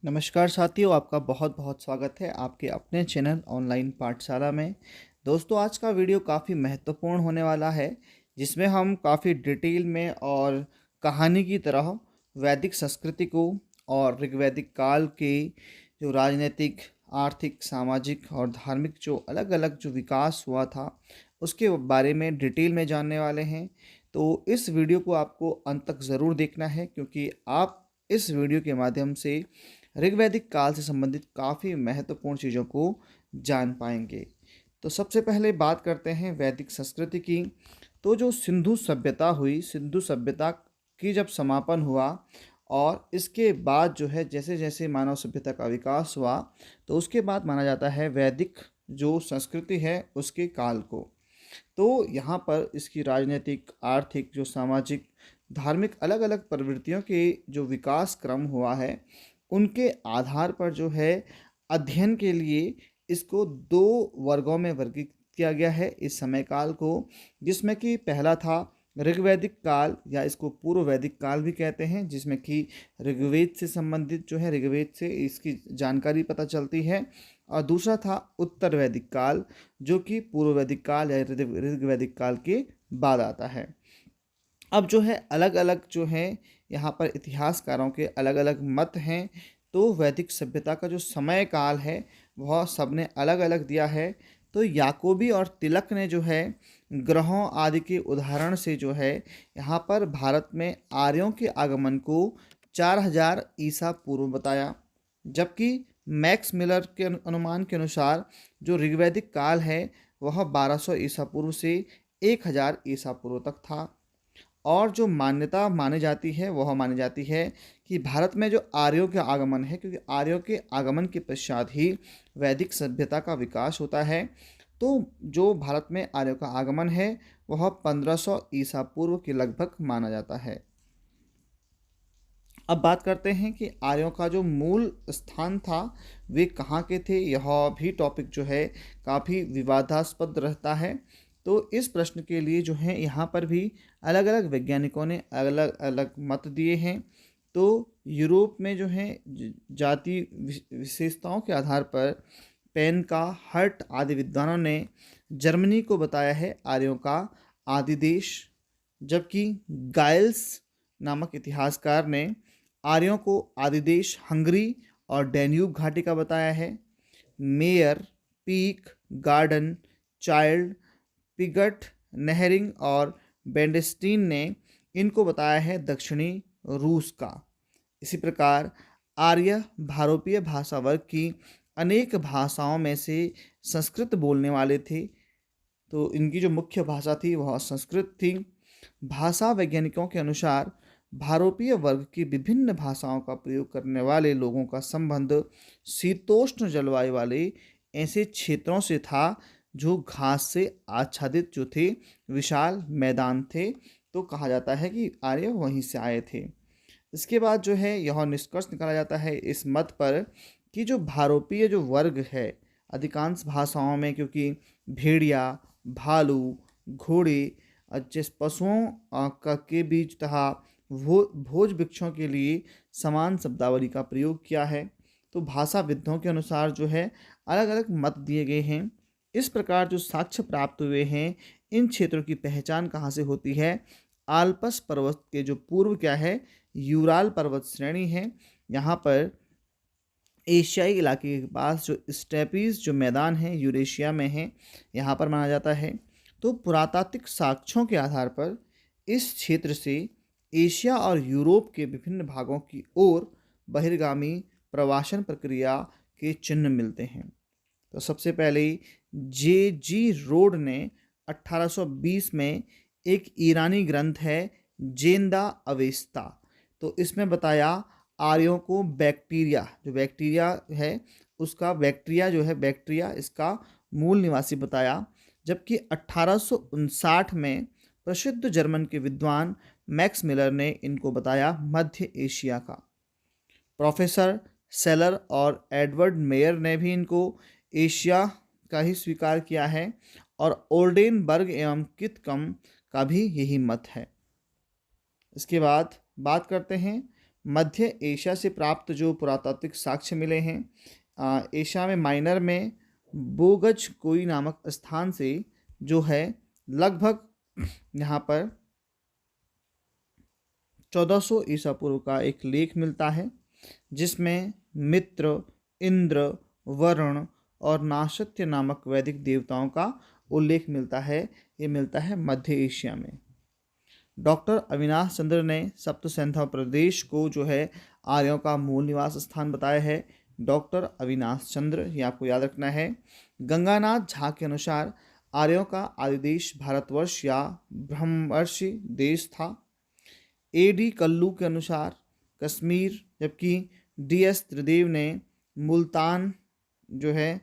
नमस्कार साथियों, आपका बहुत बहुत स्वागत है आपके अपने चैनल ऑनलाइन पाठशाला में। दोस्तों, आज का वीडियो काफ़ी महत्वपूर्ण होने वाला है, जिसमें हम काफ़ी डिटेल में और कहानी की तरह वैदिक संस्कृति को और ऋग्वैदिक काल के जो राजनीतिक, आर्थिक, सामाजिक और धार्मिक जो अलग अलग जो विकास हुआ था, उसके बारे में डिटेल में जानने वाले हैं। तो इस वीडियो को आपको अंत तक ज़रूर देखना है, क्योंकि आप इस वीडियो के माध्यम से ऋग्वैदिक काल से संबंधित काफ़ी महत्वपूर्ण चीज़ों को जान पाएंगे। तो सबसे पहले बात करते हैं वैदिक संस्कृति की। तो जो सिंधु सभ्यता हुई, सिंधु सभ्यता की जब समापन हुआ और इसके बाद जो है जैसे जैसे मानव सभ्यता का विकास हुआ, तो उसके बाद माना जाता है वैदिक जो संस्कृति है उसके काल को। तो यहाँ पर इसकी राजनीतिक, आर्थिक, जो सामाजिक, धार्मिक अलग अलग प्रवृत्तियों के जो विकास क्रम हुआ है, उनके आधार पर जो है अध्ययन के लिए इसको दो वर्गों में वर्गीकृत किया गया है इस समय काल को, जिसमें कि पहला था ऋग्वैदिक काल, या इसको पूर्व वैदिक काल भी कहते हैं, जिसमें कि ऋग्वेद से संबंधित जो है ऋग्वेद से इसकी जानकारी पता चलती है। और दूसरा था उत्तर वैदिक काल, जो कि पूर्व वैदिक काल या ऋग्वैदिक काल के बाद आता है। अब जो है अलग अलग जो है यहाँ पर इतिहासकारों के अलग अलग मत हैं। तो वैदिक सभ्यता का जो समय काल है वह सबने अलग अलग दिया है। तो याकोबी और तिलक ने जो है ग्रहों आदि के उदाहरण से जो है यहाँ पर भारत में आर्यों के आगमन को 4000 ईसा पूर्व बताया, जबकि मैक्स मिलर के अनुमान के अनुसार जो ऋग्वैदिक काल है वह 1200 ईसा पूर्व से 1000 ईसा पूर्व तक था। और जो मान्यता मानी जाती है वह मानी जाती है कि भारत में जो आर्यों के आगमन है, क्योंकि आर्यों के आगमन के पश्चात ही वैदिक सभ्यता का विकास होता है, तो जो भारत में आर्यों का आगमन है वह 1500 ईसा पूर्व के लगभग माना जाता है। अब बात करते हैं कि आर्यों का जो मूल स्थान था वे कहाँ के थे। यह भी टॉपिक जो है काफ़ी विवादास्पद रहता है। तो इस प्रश्न के लिए जो है यहाँ पर भी अलग अलग वैज्ञानिकों ने अलग अलग मत दिए हैं। तो यूरोप में जो है जाति विशेषताओं के आधार पर पेनका, हर्ट आदि विद्वानों ने जर्मनी को बताया है आर्यों का आदि देश, जबकि गाइल्स नामक इतिहासकार ने आर्यों को आदिदेश हंगरी और डैन्यूब घाटी का बताया है। Meyer, Peake, Garden, Childe, Piggott, Nehring और बेंडेस्टीन ने इनको बताया है दक्षिणी रूस का। इसी प्रकार आर्य भारोपीय भाषा वर्ग की अनेक भाषाओं में से संस्कृत बोलने वाले थे। तो इनकी जो मुख्य भाषा थी वह संस्कृत थी। भाषा वैज्ञानिकों के अनुसार भारोपीय वर्ग की विभिन्न भाषाओं का प्रयोग करने वाले लोगों का संबंध शीतोष्ण जलवायु वाले ऐसे क्षेत्रों से था जो घास से आच्छादित जो थे, विशाल मैदान थे। तो कहा जाता है कि आर्य वहीं से आए थे। इसके बाद जो है यह निष्कर्ष निकाला जाता है इस मत पर कि जो भारोपीय जो वर्ग है अधिकांश भाषाओं में, क्योंकि भेड़िया, भालू, घोड़े जिस पशुओं का के बीच तथा भोज वृक्षों के लिए समान शब्दावली का प्रयोग किया है। तो भाषाविदों के अनुसार जो है अलग अलग मत दिए गए हैं। इस प्रकार जो साक्ष्य प्राप्त हुए हैं इन क्षेत्रों की पहचान कहाँ से होती है। आल्पस पर्वत के जो पूर्व क्या है यूराल पर्वत श्रेणी है, यहाँ पर एशियाई इलाके के पास जो स्टेपीज जो मैदान है यूरेशिया में है, यहाँ पर माना जाता है। तो पुरातात्विक साक्ष्यों के आधार पर इस क्षेत्र से एशिया और यूरोप के विभिन्न भागों की ओर बहिर्गामी प्रवासन प्रक्रिया के चिन्ह मिलते हैं। तो सबसे पहले जे.जी. रोड ने 1820 में एक ईरानी ग्रंथ है जेंदा अवेस्ता, तो इसमें बताया आर्यों को बैक्टीरिया, जो बैक्टीरिया है उसका बैक्टीरिया जो है बैक्टीरिया इसका मूल निवासी बताया। जबकि 1859 में प्रसिद्ध जर्मन के विद्वान मैक्स मिलर ने इनको बताया मध्य एशिया का। प्रोफेसर सेलर और एडवर्ड मेयर ने भी इनको एशिया का ही स्वीकार किया है और ओल्डेनबर्ग एवं कितकम का भी यही मत है। इसके बाद बात करते हैं मध्य एशिया से प्राप्त जो पुरातात्विक साक्ष्य मिले हैं। एशिया में माइनर में बोगज कोई नामक स्थान से जो है लगभग यहाँ पर 1400 ईसा पूर्व का एक लेख मिलता है, जिसमें मित्र, इंद्र, वरुण और नाशत्य नामक वैदिक देवताओं का उल्लेख मिलता है। ये मिलता है मध्य एशिया में। डॉक्टर अविनाश चंद्र ने सप्त सैंधव प्रदेश को जो है आर्यों का मूल निवास स्थान बताया है। डॉक्टर अविनाश चंद्र, ये आपको याद रखना है। गंगानाथ झा के अनुसार आर्यों का आदि देश भारतवर्ष या ब्रह्मवर्षी देश था। A.D. कल्लू के अनुसार कश्मीर, जबकि D.S. त्रिदेव ने मुल्तान जो है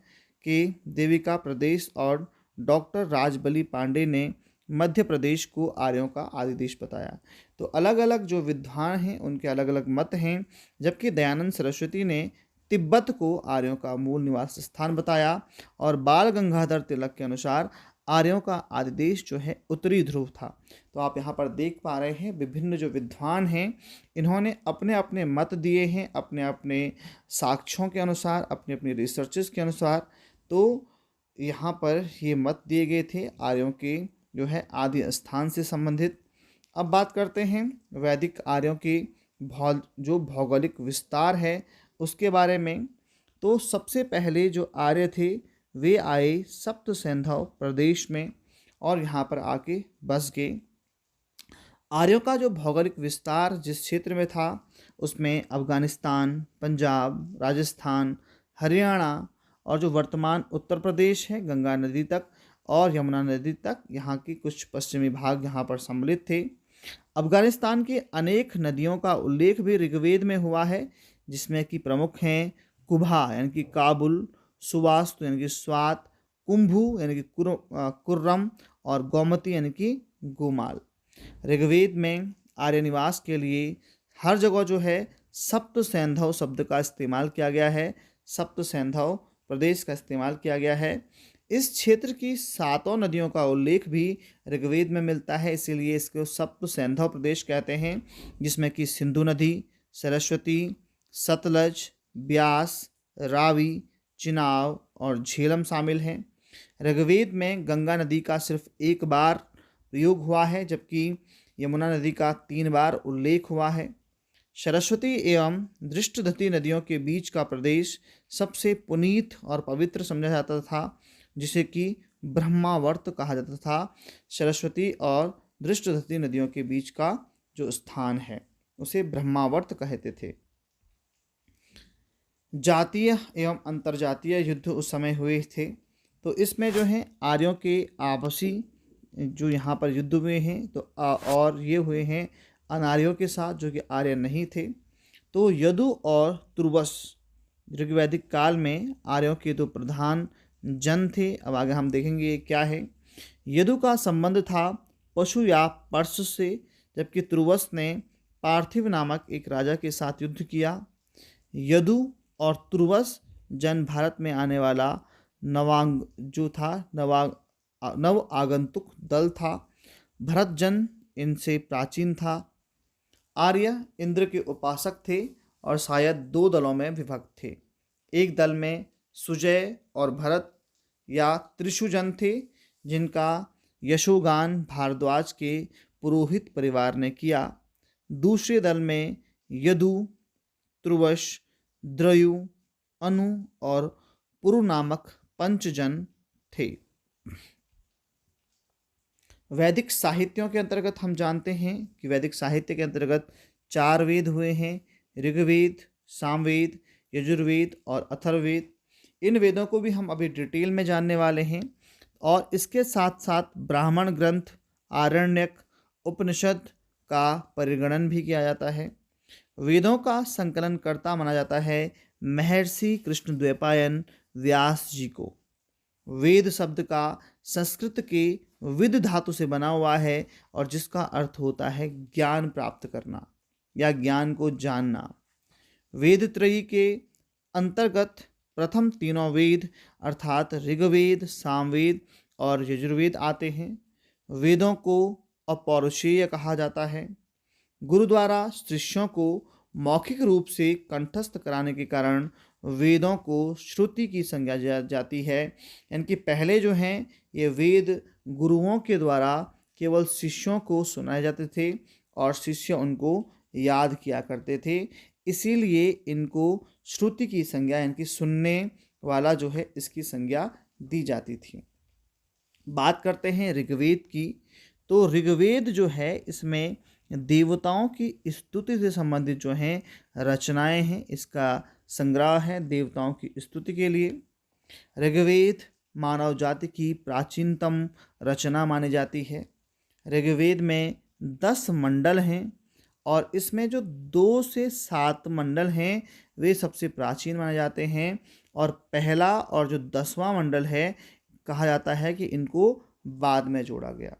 कि देविका प्रदेश और डॉक्टर राजबली पांडे ने मध्य प्रदेश को आर्यों का आदि देश बताया। तो अलग अलग जो विद्वान हैं उनके अलग अलग मत हैं, जबकि दयानंद सरस्वती ने तिब्बत को आर्यों का मूल निवास स्थान बताया और बाल गंगाधर तिलक के अनुसार आर्यों का आदि देश जो है उत्तरी ध्रुव था। तो आप यहाँ पर देख पा रहे हैं विभिन्न जो विद्वान हैं इन्होंने अपने अपने मत दिए हैं, अपने अपने साक्ष्यों के अनुसार, अपने अपने रिसर्चेस के अनुसार। तो यहाँ पर ये मत दिए गए थे आर्यों के जो है आदि स्थान से संबंधित। अब बात करते हैं वैदिक आर्यों की जो भौगोलिक विस्तार है उसके बारे में। तो सबसे पहले जो आर्य थे वे आए सप्त सैंधव प्रदेश में और यहाँ पर आके बस गए। आर्यों का जो भौगोलिक विस्तार जिस क्षेत्र में था उसमें अफगानिस्तान, पंजाब, राजस्थान, हरियाणा और जो वर्तमान उत्तर प्रदेश है गंगा नदी तक और यमुना नदी तक, यहाँ की कुछ पश्चिमी भाग यहाँ पर सम्मिलित थे। अफगानिस्तान की अनेक नदियों का उल्लेख भी ऋग्वेद में हुआ है, जिसमें कि प्रमुख हैं कुभा यानी कि काबुल, सुवास्तु यानी कि स्वात, कुंभू यानी कि कुर्रम और गोमती यानी कि गोमाल। ऋग्वेद में आर्य निवास के लिए हर जगह जो है सप्त सैंधव शब्द का इस्तेमाल किया गया है, सप्त सैंधव प्रदेश का इस्तेमाल किया गया है। इस क्षेत्र की 7 नदियों का उल्लेख भी ऋग्वेद में मिलता है, इसीलिए इसको सप्त सैंधव प्रदेश कहते हैं, जिसमें कि सिंधु नदी, सरस्वती, सतलज, ब्यास, रावी, चिनाब और झेलम शामिल हैं। ऋग्वेद में गंगा नदी का सिर्फ एक बार प्रयोग हुआ है, जबकि यमुना नदी का 3 बार उल्लेख हुआ है। सरस्वती एवं दृष्टदती नदियों के बीच का प्रदेश सबसे पुनीत और पवित्र समझा जाता था, जिसे कि ब्रह्मावर्त कहा जाता था। सरस्वती और दृष्टदती नदियों के बीच का जो स्थान है उसे ब्रह्मावर्त कहते थे। जातीय एवं अंतर्जातीय युद्ध उस समय हुए थे, तो इसमें जो है आर्यों के आपसी जो यहाँ पर युद्ध हुए हैं तो और ये हुए हैं अनार्यों के साथ जो कि आर्य नहीं थे। तो यदु और तुर्वस ऋग्वैदिक काल में आर्यों के दो प्रधान जन थे। अब आगे हम देखेंगे क्या है। यदु का संबंध था पशु या पर्स से, जबकि तुर्वस ने पार्थिव नामक एक राजा के साथ युद्ध किया। यदु और तुर्वस जन भारत में आने वाला नव आगंतुक दल था। भरत जन इनसे प्राचीन था। आर्य इंद्र के उपासक थे और शायद 2 दलों में विभक्त थे। एक दल में सुजय और भरत या त्रिशुजन थे, जिनका यशोगान भारद्वाज के पुरोहित परिवार ने किया। दूसरे दल में यदु, तुर्वस, द्रयु, अनु और पुरु नामक पंचजन थे। वैदिक साहित्यों के अंतर्गत हम जानते हैं कि वैदिक साहित्य के अंतर्गत 4 वेद हुए हैं, ऋग्वेद, सामवेद, यजुर्वेद और अथर्ववेद। इन वेदों को भी हम अभी डिटेल में जानने वाले हैं और इसके साथ साथ ब्राह्मण ग्रंथ, आरण्यक, उपनिषद का परिगणन भी किया जाता है। वेदों का संकलनकर्ता माना जाता है महर्षि कृष्णद्वैपायन व्यास जी को। वेद शब्द का संस्कृत के विद धातु से बना हुआ है और जिसका अर्थ होता है ज्ञान प्राप्त करना या ज्ञान को जानना। वेद त्रयी के अंतर्गत प्रथम तीनों वेद अर्थात ऋग्वेद, सामवेद और यजुर्वेद आते हैं। वेदों को अपौरुषेय कहा जाता है। गुरु द्वारा शिष्यों को मौखिक रूप से कंठस्थ कराने के कारण वेदों को श्रुति की संज्ञा जाती है। यानी पहले जो हैं ये वेद गुरुओं के द्वारा केवल शिष्यों को सुनाए जाते थे और शिष्य उनको याद किया करते थे, इसीलिए इनको श्रुति की संज्ञा, इनकी सुनने वाला जो है इसकी संज्ञा दी जाती थी। बात करते हैं ऋग्वेद की। तो ऋग्वेद जो है इसमें देवताओं की स्तुति से संबंधित जो हैं रचनाएं हैं, इसका संग्रह है देवताओं की स्तुति के लिए। ऋग्वेद मानव जाति की प्राचीनतम रचना मानी जाती है। ऋग्वेद में 10 मंडल हैं और इसमें जो 2 से 7 मंडल हैं वे सबसे प्राचीन माने जाते हैं और पहला और जो 10वां मंडल है कहा जाता है कि इनको बाद में जोड़ा गया।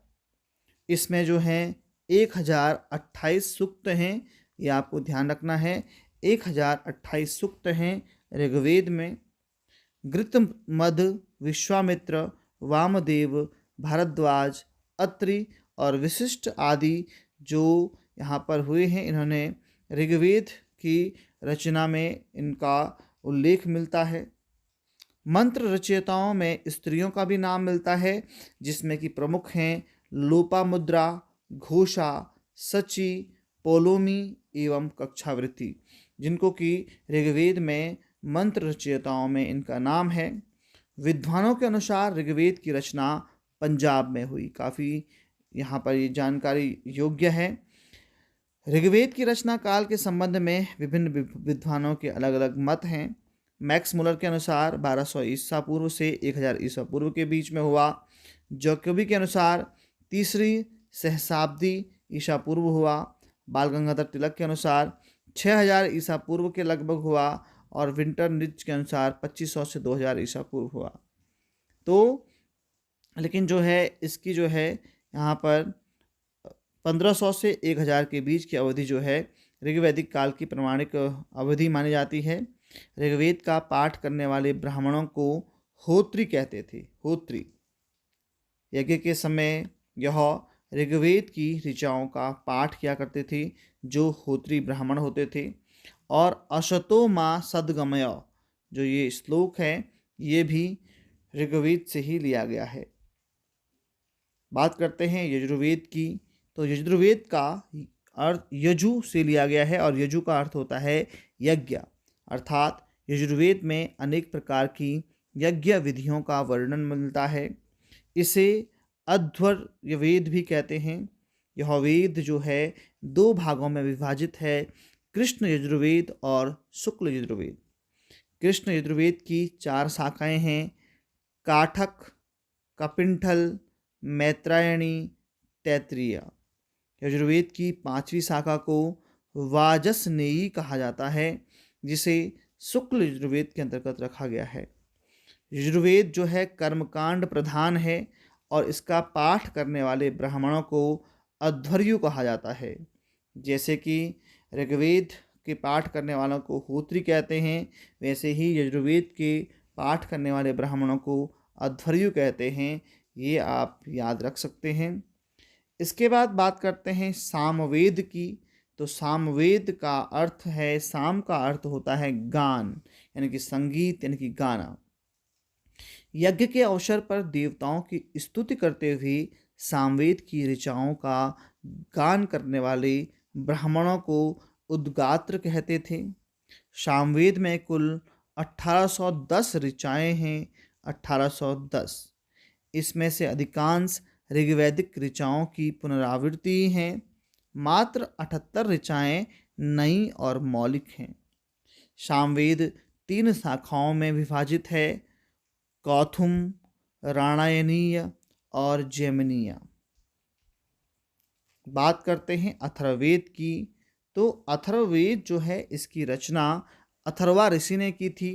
इसमें जो हैं 1028 सूक्त हैं, ये आपको ध्यान रखना है। 1028 सूक्त हैं ऋग्वेद में। गृतमध, विश्वामित्र, वामदेव, भारद्वाज, अत्रि और वशिष्ठ आदि जो यहाँ पर हुए हैं, इन्होंने ऋग्वेद की रचना में इनका उल्लेख मिलता है। मंत्र रचयिताओं में स्त्रियों का भी नाम मिलता है, जिसमें कि प्रमुख हैं लोपामुद्रा, घोषा, सची, पोलोमी एवं कक्षावृत्ति, जिनको कि ऋग्वेद में मंत्र रचयिताओं में इनका नाम है। विद्वानों के अनुसार ऋग्वेद की रचना पंजाब में हुई। काफ़ी यहाँ पर ये जानकारी योग्य है। ऋग्वेद की रचना काल के संबंध में विभिन्न विद्वानों के अलग अलग मत हैं। मैक्स मुलर के अनुसार 1200 ईसा पूर्व से 1000 ईसा पूर्व के बीच में हुआ। जैकोबी के अनुसार 3री सहस्राब्दी ईसा पूर्व हुआ। बाल गंगाधर तिलक के अनुसार 6000 ईसा पूर्व के लगभग हुआ और विंटरनिच के अनुसार 2500 से 2000 ईसा पूर्व हुआ। तो लेकिन जो है इसकी जो है यहाँ पर 1500 से 1000 के बीच की अवधि जो है ऋग्वैदिक काल की प्रमाणिक अवधि मानी जाती है। ऋग्वेद का पाठ करने वाले ब्राह्मणों को होत्री कहते थे। होत्री यज्ञ के समय यह ऋग्वेद की ऋचाओं का पाठ किया करते थे जो होत्री ब्राह्मण होते थे। और अशतो माँ सद्गमय जो ये श्लोक है ये भी ऋग्वेद से ही लिया गया है। बात करते हैं यजुर्वेद की। तो यजुर्वेद का अर्थ यजु से लिया गया है और यजु का अर्थ होता है यज्ञ, अर्थात यजुर्वेद में अनेक प्रकार की यज्ञ विधियों का वर्णन मिलता है। इसे अध्वर्यवेद भी कहते हैं। यह वेद जो है 2 भागों में विभाजित है, कृष्ण यजुर्वेद और शुक्ल यजुर्वेद। कृष्ण यजुर्वेद की 4 शाखाएं हैं, काठक, कपिंठल, मैत्रायणी, तैत्तिरीय। यजुर्वेद की 5वीं शाखा को वाजसनेयी कहा जाता है, जिसे शुक्ल यजुर्वेद के अंतर्गत रखा गया है। यजुर्वेद जो है कर्मकांड प्रधान है और इसका पाठ करने वाले ब्राह्मणों को अध्वर्यु कहा जाता है। जैसे कि ऋग्वेद के पाठ करने वालों को होत्री कहते हैं, वैसे ही यजुर्वेद के पाठ करने वाले ब्राह्मणों को अध्वर्यु कहते हैं। ये आप याद रख सकते हैं। इसके बाद बात करते हैं सामवेद की। तो सामवेद का अर्थ है, साम का अर्थ होता है गान, यानी कि संगीत, यानी कि गाना। यज्ञ के अवसर पर देवताओं की स्तुति करते हुए सामवेद की ऋचाओं का गान करने वाले ब्राह्मणों को उद्गात्र कहते थे। सामवेद में कुल 1810 ऋचाएँ हैं, 1810। इसमें से अधिकांश ऋग्वैदिक ऋचाओं की पुनरावृत्ति हैं। मात्र 78 ऋचाएँ नई और मौलिक हैं। सामवेद 3 शाखाओं में विभाजित है, कौथुम, राणायनीय और जैमिनीय। बात करते हैं अथर्ववेद की। तो अथर्ववेद जो है इसकी रचना अथर्वा ऋषि ने की थी।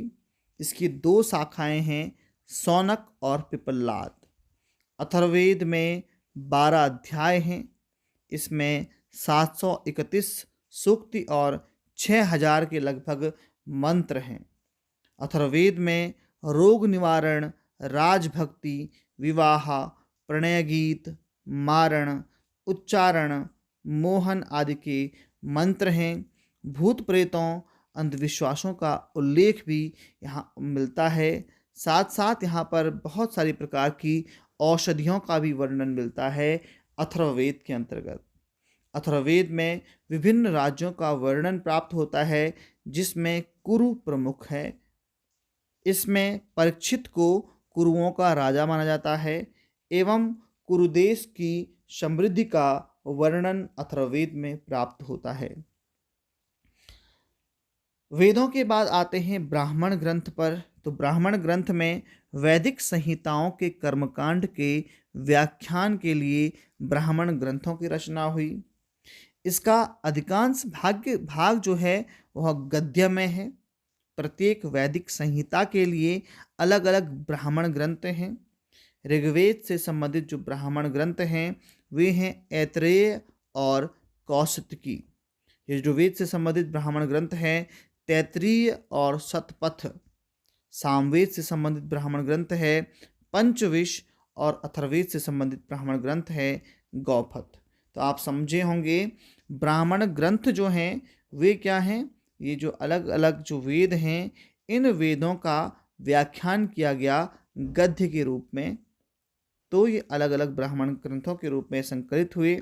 इसकी 2 शाखाएं हैं, सौनक और पिपलाद। अथर्ववेद में 12 अध्याय हैं। इसमें 731 सूक्ति और 6000 के लगभग मंत्र हैं। अथर्ववेद में रोग निवारण, राजभक्ति, विवाह, प्रणय गीत, मारण, उच्चारण, मोहन आदि के मंत्र हैं। भूत प्रेतों, अंधविश्वासों का उल्लेख भी यहाँ मिलता है। साथ साथ यहाँ पर बहुत सारी प्रकार की औषधियों का भी वर्णन मिलता है अथर्ववेद के अंतर्गत। अथर्ववेद में विभिन्न राज्यों का वर्णन प्राप्त होता है, जिसमें कुरु प्रमुख है। इसमें परीक्षित को कुरुओं का राजा माना जाता है एवं कुरुदेश की समृद्धि का वर्णन अथर्ववेद में प्राप्त होता है। वेदों के बाद आते हैं ब्राह्मण ग्रंथ पर। तो ब्राह्मण ग्रंथ में वैदिक संहिताओं के कर्मकांड के व्याख्यान के लिए ब्राह्मण ग्रंथों की रचना हुई। इसका अधिकांश भाग जो है वह गद्य में है। प्रत्येक वैदिक संहिता के लिए अलग अलग ब्राह्मण ग्रंथ हैं। ऋग्वेद से संबंधित जो ब्राह्मण ग्रंथ हैं वे हैं ऐत्रेय और कौशिकी। यजुर्वेद से संबंधित ब्राह्मण ग्रंथ हैं तैत्तिरीय और शतपथ। सामवेद से संबंधित ब्राह्मण ग्रंथ है पंचविश और अथर्ववेद से संबंधित ब्राह्मण ग्रंथ है गौपथ। तो आप समझे होंगे ब्राह्मण ग्रंथ जो हैं वे क्या हैं। ये जो अलग अलग जो वेद हैं इन वेदों का व्याख्यान किया गया गद्य के रूप में। तो ये अलग अलग ब्राह्मण ग्रंथों के रूप में संकलित हुए।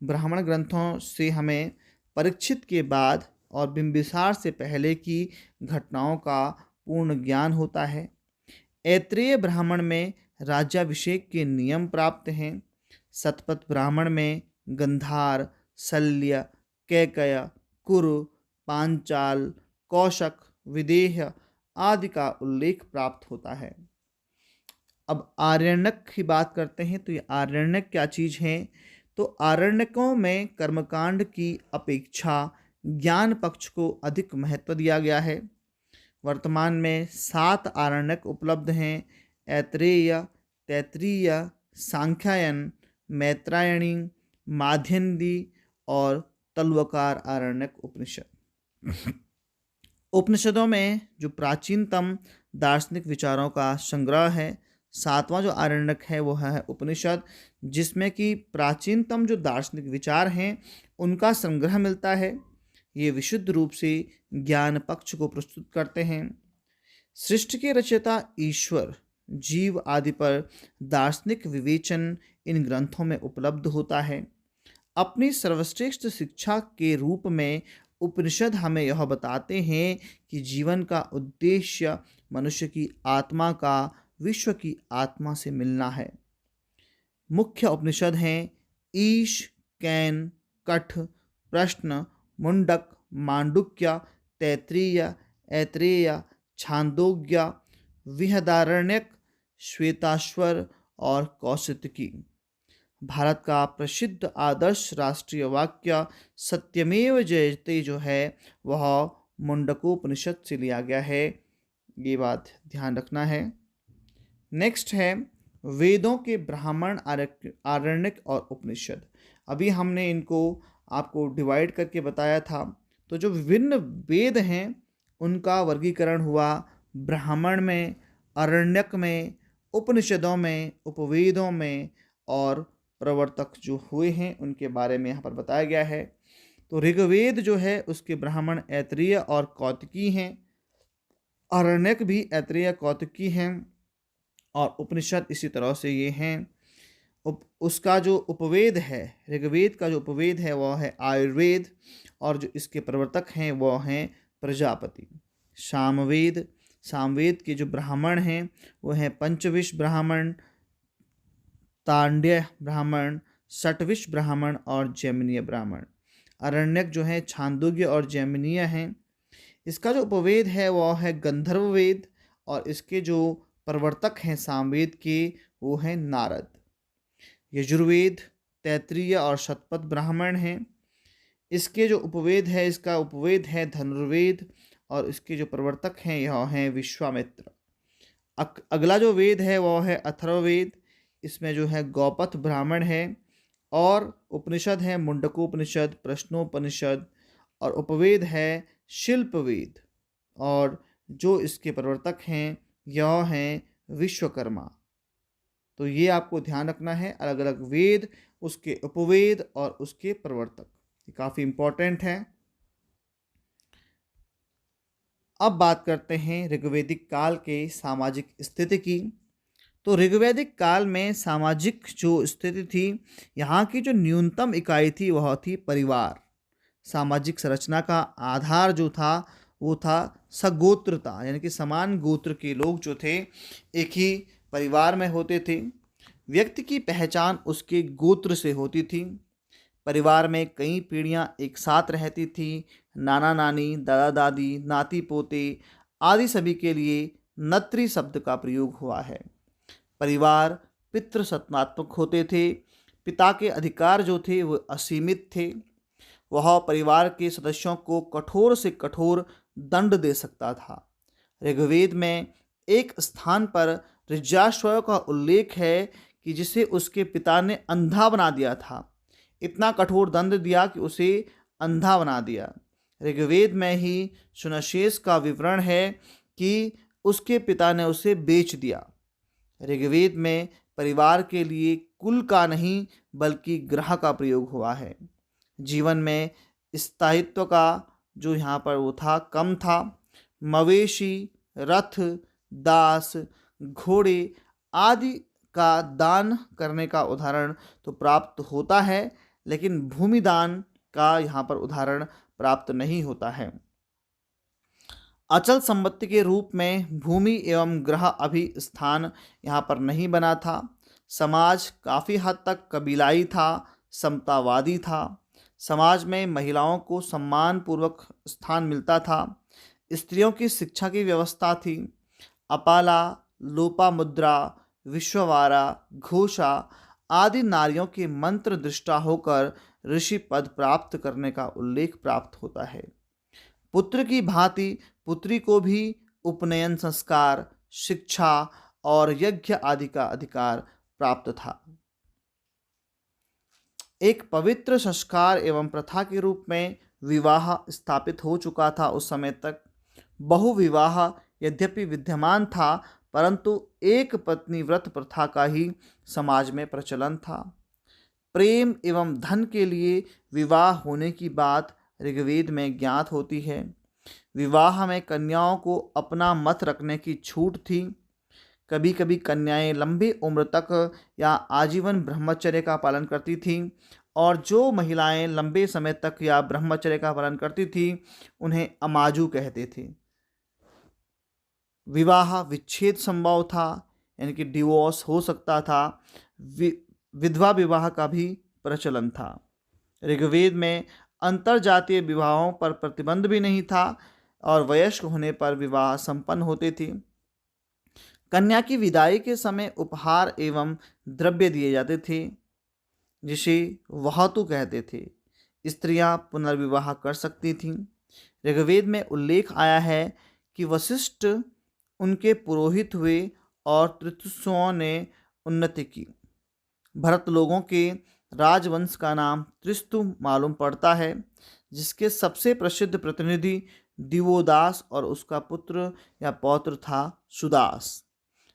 ब्राह्मण ग्रंथों से हमें परीक्षित के बाद और बिंबिसार से पहले की घटनाओं का पूर्ण ज्ञान होता है। ऐत्रेय ब्राह्मण में राज्याभिषेक के नियम प्राप्त हैं। शतपथ ब्राह्मण में गंधार, शल्य, कैकय, कुरु, पांचाल, कौशक, विदेह आदि का उल्लेख प्राप्त होता है। अब आरण्यक की बात करते हैं। तो ये आरण्यक क्या चीज़ है। तो आरण्यकों में कर्मकांड की अपेक्षा ज्ञान पक्ष को अधिक महत्व दिया गया है। वर्तमान में 7 आरण्यक उपलब्ध हैं। ऐत्रेय, तैत्तिरीय, सांख्यायन, मैत्रायणी, माध्यन्दी और तल्वकार आरण्यक उपनिषद। उपनिषदों में जो प्राचीनतम दार्शनिक विचारों का संग्रह है। 7वां जो आरण्यक है वो है उपनिषद, जिसमें कि प्राचीनतम जो दार्शनिक विचार हैं उनका संग्रह मिलता है। ये विशुद्ध रूप से ज्ञान पक्ष को प्रस्तुत करते हैं। सृष्टि के रचयिता ईश्वर, जीव आदि पर दार्शनिक विवेचन इन ग्रंथों में उपलब्ध होता है। अपनी सर्वश्रेष्ठ शिक्षा के रूप में उपनिषद हमें यह बताते हैं कि जीवन का उद्देश्य मनुष्य की आत्मा का विश्व की आत्मा से मिलना है। मुख्य उपनिषद हैं ईश, कैन, कठ, प्रश्न, मुंडक, मांडुक्य, तैत्तिरीय, ऐत्रेय, छांदोग्य, बृहदारण्यक, श्वेताश्वर और कौशिकी। भारत का प्रसिद्ध आदर्श राष्ट्रीय वाक्य सत्यमेव जयते जो है वह मुंडकोपनिषद से लिया गया है। ये बात ध्यान रखना है। नेक्स्ट है वेदों के ब्राह्मण, आरण्यक और उपनिषद। अभी हमने इनको आपको डिवाइड करके बताया था। तो जो विभिन्न वेद हैं उनका वर्गीकरण हुआ ब्राह्मण में, आरण्यक में, उपनिषदों में, उपवेदों में और प्रवर्तक जो हुए हैं उनके बारे में यहाँ पर बताया गया है। तो ऋग्वेद जो है उसके ब्राह्मण ऐत्रेय और कौतिकी हैं। आरण्यक भी ऐत्रेय कौतिकी हैं और उपनिषद इसी तरह से ये हैं। उसका जो उपवेद है, ऋग्वेद का जो उपवेद है वह है आयुर्वेद और जो इसके प्रवर्तक हैं वह हैं प्रजापति। सामवेद के जो ब्राह्मण हैं वो हैं पंचविश ब्राह्मण, तांड्य ब्राह्मण, षटविश ब्राह्मण और जैमिनीय ब्राह्मण। आरण्यक जो है छांदोग्य और जैमिनीय हैं। इसका जो उपवेद है वह है गंधर्व वेद और इसके जो प्रवर्तक हैं सामवेद के वो हैं नारद। यजुर्वेद तैत्तिरीय और शतपथ ब्राह्मण हैं। इसके जो उपवेद है, इसका उपवेद है धनुर्वेद और इसके जो प्रवर्तक हैं यह हैं विश्वामित्र। अगला जो वेद है वह है अथर्ववेद। इसमें जो है गौपथ ब्राह्मण है और उपनिषद है मुंडकोपनिषद, प्रश्नोपनिषद और उपवेद है शिल्पवेद और जो इसके प्रवर्तक हैं यह हैं विश्वकर्मा। तो ये आपको ध्यान रखना है, अलग अलग वेद, उसके उपवेद और उसके प्रवर्तक, ये काफ़ी इम्पोर्टेंट है। अब बात करते हैं ऋग्वैदिक काल के सामाजिक स्थिति की। तो ऋग्वैदिक काल में सामाजिक जो स्थिति थी, यहाँ की जो न्यूनतम इकाई थी वह थी परिवार। सामाजिक संरचना का आधार जो था वो था सगोत्रता, यानी कि समान गोत्र के लोग जो थे एक ही परिवार में होते थे। व्यक्ति की पहचान उसके गोत्र से होती थी। परिवार में कई पीढ़ियां एक साथ रहती थी। नाना नानी, दादा दादी, नाती पोते आदि सभी के लिए नत्री शब्द का प्रयोग हुआ है। परिवार पितृसत्तात्मक होते थे। पिता के अधिकार जो थे वो असीमित थे। वह परिवार के सदस्यों को कठोर से कठोर दंड दे सकता था। ऋग्वेद में एक स्थान पर ऋजाश्व का उल्लेख है कि जिसे उसके पिता ने अंधा बना दिया था। इतना कठोर दंड दिया कि उसे अंधा बना दिया। ऋग्वेद में ही सुनशेष का विवरण है कि उसके पिता ने उसे बेच दिया। ऋग्वेद में परिवार के लिए कुल का नहीं बल्कि ग्रह का प्रयोग हुआ है। जीवन में स्थायित्व का जो यहाँ पर वो था कम था। मवेशी, रथ, दास, घोड़े आदि का दान करने का उदाहरण तो प्राप्त होता है, लेकिन भूमि दान का यहाँ पर उदाहरण प्राप्त नहीं होता है। अचल संपत्ति के रूप में भूमि एवं ग्रह अभी स्थान यहाँ पर नहीं बना था। समाज काफ़ी हद तक कबीलाई था, समतावादी था। समाज में महिलाओं को सम्मानपूर्वक स्थान मिलता था। स्त्रियों की शिक्षा की व्यवस्था थी। अपाला, लोपामुद्रा, विश्ववारा, घोषा आदि नारियों के मंत्र दृष्टा होकर ऋषि पद प्राप्त करने का उल्लेख प्राप्त होता है। पुत्र की भांति पुत्री को भी उपनयन संस्कार, शिक्षा और यज्ञ आदि का अधिकार प्राप्त था। एक पवित्र संस्कार एवं प्रथा के रूप में विवाह स्थापित हो चुका था। उस समय तक बहुविवाह यद्यपि विद्यमान था, परंतु एक पत्नी व्रत प्रथा का ही समाज में प्रचलन था। प्रेम एवं धन के लिए विवाह होने की बात ऋग्वेद में ज्ञात होती है। विवाह में कन्याओं को अपना मत रखने की छूट थी। कभी कभी कन्याएं लंबी उम्र तक या आजीवन ब्रह्मचर्य का पालन करती थीं, और जो महिलाएं लंबे समय तक या ब्रह्मचर्य का पालन करती थीं उन्हें अमाजू कहते थे। विवाह विच्छेद संभव था, यानी कि डिवोर्स हो सकता था। विधवा विवाह का भी प्रचलन था। ऋग्वेद में अंतरजातीय विवाहों पर प्रतिबंध भी नहीं था और वयस्क होने पर विवाह संपन्न होते थे। कन्या की विदाई के समय उपहार एवं द्रव्य दिए जाते थे, जिसे वहातु कहते थे। स्त्रियां पुनर्विवाह कर सकती थीं। ऋग्वेद में उल्लेख आया है कि वशिष्ठ उनके पुरोहित हुए और त्रिस्तुओं ने उन्नति की। भरत लोगों के राजवंश का नाम त्रिस्तु मालूम पड़ता है, जिसके सबसे प्रसिद्ध प्रतिनिधि दिवोदास और उसका पुत्र या पौत्र था सुदास।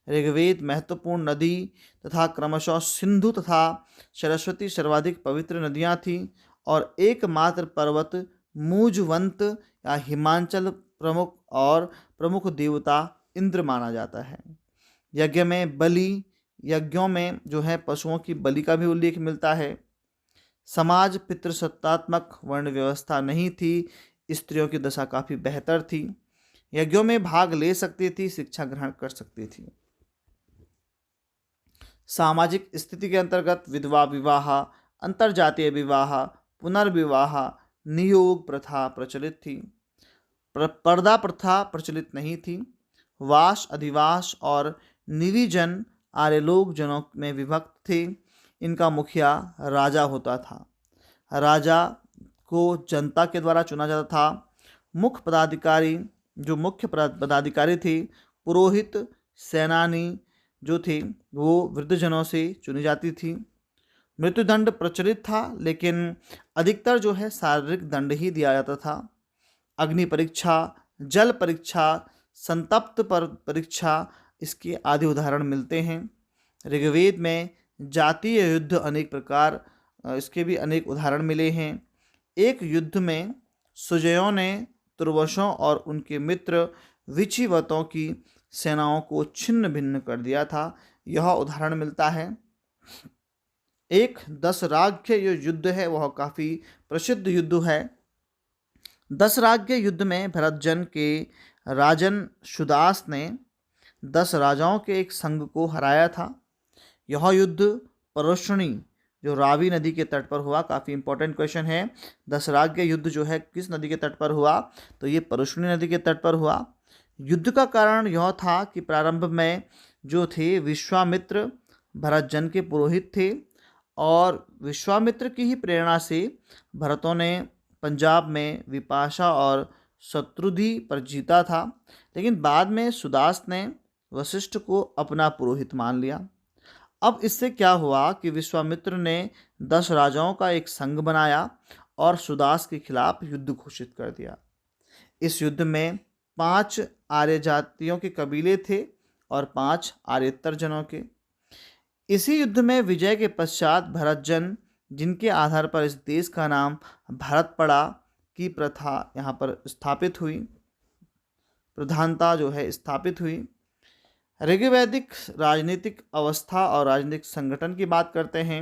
ऋग्वेद महत्वपूर्ण नदी तथा क्रमशः सिंधु तथा सरस्वती सर्वाधिक पवित्र नदियाँ थीं, और एकमात्र पर्वत मूजवंत या हिमांचल प्रमुख देवता इंद्र माना जाता है। यज्ञों में जो है पशुओं की बलि का भी उल्लेख मिलता है। समाज पितृसत्तात्मक वर्ण व्यवस्था नहीं थी। स्त्रियों की दशा काफ़ी बेहतर थी। यज्ञों में भाग ले सकती थी, शिक्षा ग्रहण कर सकती थी। सामाजिक स्थिति के अंतर्गत विधवा विवाह, अंतरजातीय विवाह, पुनर्विवाह, नियोग प्रथा प्रचलित थी। पर्दा प्रथा प्रचलित नहीं थी। वास, अधिवास और निविजन आर्य लोग जनों में विभक्त थे। इनका मुखिया राजा होता था। राजा को जनता के द्वारा चुना जाता था। मुख्य पदाधिकारी थे। पुरोहित, सेनानी जो थे वो वृद्धजनों से चुनी जाती थी। मृत्युदंड प्रचलित था, लेकिन अधिकतर जो है शारीरिक दंड ही दिया जाता था। अग्नि परीक्षा, जल परीक्षा, संतप्त पर परीक्षा इसके आदि उदाहरण मिलते हैं। ऋग्वेद में जातीय युद्ध अनेक प्रकार इसके भी अनेक उदाहरण मिले हैं। एक युद्ध में सुजयों ने तुर्वशों और उनके मित्र विचिवतों की सेनाओं को छिन्न भिन्न कर दिया था, यह उदाहरण मिलता है। एक दशराज्य जो युद्ध है वह काफ़ी प्रसिद्ध युद्ध है। दशराज्य युद्ध में भरतजन के राजन सुदास ने 10 राजाओं के एक संघ को हराया था। यह युद्ध परुष्णी जो रावी नदी के तट पर हुआ, काफ़ी इंपॉर्टेंट क्वेश्चन है। दशराज्य युद्ध जो है किस नदी के तट पर हुआ, तो ये परुष्णी नदी के तट पर हुआ। युद्ध का कारण यह था कि प्रारंभ में जो थे विश्वामित्र भरतजन के पुरोहित थे और विश्वामित्र की ही प्रेरणा से भरतों ने पंजाब में विपाशा और शत्रुधि पर जीता था, लेकिन बाद में सुदास ने वशिष्ठ को अपना पुरोहित मान लिया। अब इससे क्या हुआ कि विश्वामित्र ने 10 राजाओं का एक संघ बनाया और सुदास के खिलाफ युद्ध घोषित कर दिया। इस युद्ध में 5 आर्य जातियों के कबीले थे और 5 आर्येतर जनों के। इसी युद्ध में विजय के पश्चात भरतजन, जिनके आधार पर इस देश का नाम भारत पड़ा, की प्रथा यहाँ पर स्थापित हुई, प्रधानता जो है स्थापित हुई। ऋग्वैदिक राजनीतिक अवस्था और राजनीतिक संगठन की बात करते हैं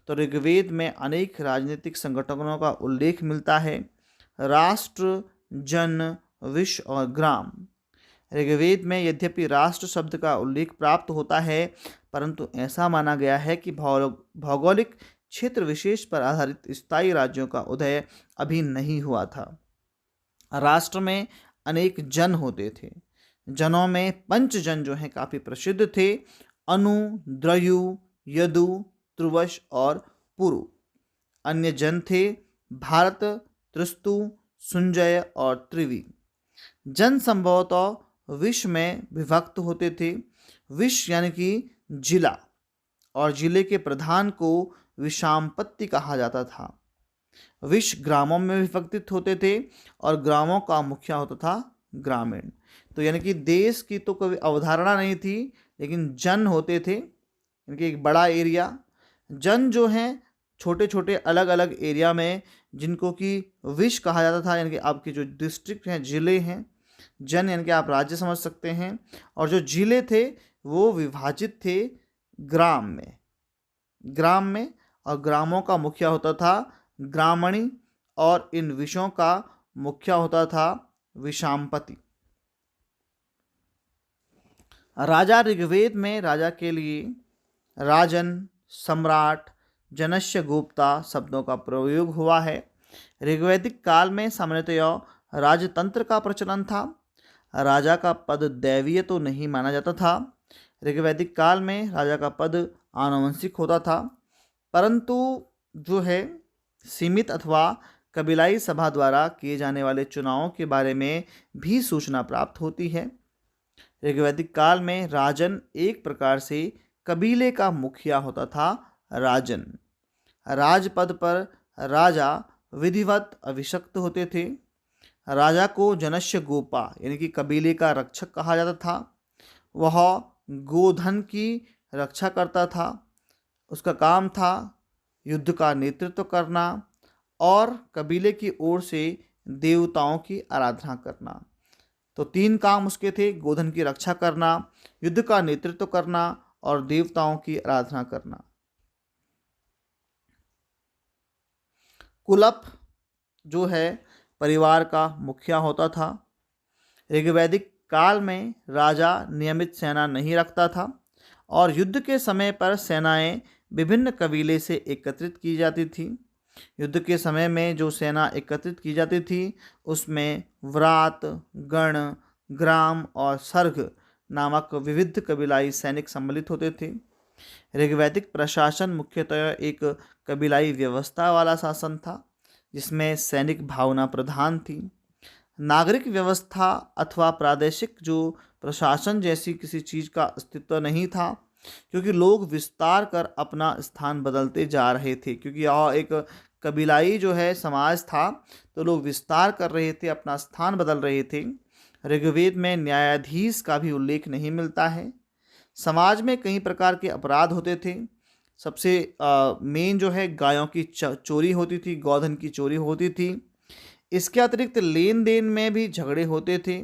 तो ऋग्वेद में अनेक राजनीतिक संगठनों का उल्लेख मिलता है। राष्ट्र, जन, विश्व और ग्राम। ऋग्वेद में यद्यपि राष्ट्र शब्द का उल्लेख प्राप्त होता है, परंतु ऐसा माना गया है कि भौगोलिक क्षेत्र विशेष पर आधारित स्थायी राज्यों का उदय अभी नहीं हुआ था। राष्ट्र में अनेक जन होते थे। जनों में पंचजन जो हैं काफ़ी प्रसिद्ध थे, अनु, द्रयु, यदु, त्रुवश और पुरु। अन्य जन थे भारत, त्रिस्तु, सुंजय और त्रिवी। जन संभवतः विश्व में विभक्त होते थे। विश्व यानी कि जिला, और जिले के प्रधान को विषामपत्ति कहा जाता था। विश्व ग्रामों में विभक्त होते थे और ग्रामों का मुखिया होता था ग्रामीण। तो यानी कि देश की तो कोई अवधारणा नहीं थी, लेकिन जन होते थे, यानी कि एक बड़ा एरिया। जन जो हैं छोटे छोटे अलग अलग एरिया में, जिनको कि विश कहा जाता था, यानी कि आपके जो डिस्ट्रिक्ट हैं, ज़िले हैं। जन यानी कि आप राज्य समझ सकते हैं। और जो ज़िले थे वो विभाजित थे ग्राम में, और ग्रामों का मुखिया होता था ग्रामणी, और इन विषयों का मुखिया होता था विषामपति। राजा ऋग्वेद में राजा के लिए राजन, सम्राट, जनस्य गुप्ता शब्दों का प्रयोग हुआ है। ऋग्वैदिक काल में सामान्यतः राजतंत्र का प्रचलन था। राजा का पद दैवीय तो नहीं माना जाता था। ऋग्वैदिक काल में राजा का पद आनुवंशिक होता था, परंतु जो है सीमित अथवा कबीलाई सभा द्वारा किए जाने वाले चुनावों के बारे में भी सूचना प्राप्त होती है। ऋग्वैदिक काल में राजन एक प्रकार से कबीले का मुखिया होता था। राजन राजपद पर राजा विधिवत अभिषिक्त होते थे। राजा को जनस्य गोपा यानी कि कबीले का रक्षक कहा जाता था। वह गोधन की रक्षा करता था। उसका काम था युद्ध का नेतृत्व करना और कबीले की ओर से देवताओं की आराधना करना। तो 3 काम उसके थे: गोधन की रक्षा करना, युद्ध का नेतृत्व करना और देवताओं की आराधना करना। कुलप जो है परिवार का मुखिया होता था। ऋग्वैदिक काल में राजा नियमित सेना नहीं रखता था और युद्ध के समय पर सेनाएं विभिन्न कबीले से एकत्रित की जाती थी। युद्ध के समय में जो सेना एकत्रित की जाती थी उसमें व्रात, गण, ग्राम और सर्ग नामक विविध कबीलाई सैनिक सम्मिलित होते थे। ऋग्वैदिक प्रशासन मुख्यतः एक कबीलाई व्यवस्था वाला शासन था, जिसमें सैनिक भावना प्रधान थी। नागरिक व्यवस्था अथवा प्रादेशिक जो प्रशासन जैसी किसी चीज़ का अस्तित्व नहीं था, क्योंकि लोग विस्तार कर अपना स्थान बदलते जा रहे थे। क्योंकि यह एक कबीलाई जो है समाज था, तो लोग विस्तार कर रहे थे, अपना स्थान बदल रहे थे। ऋग्वेद में न्यायाधीश का भी उल्लेख नहीं मिलता है। समाज में कई प्रकार के अपराध होते थे। सबसे मेन जो है गायों की चोरी होती थी, गोधन की चोरी होती थी। इसके अतिरिक्त लेन देन में भी झगड़े होते थे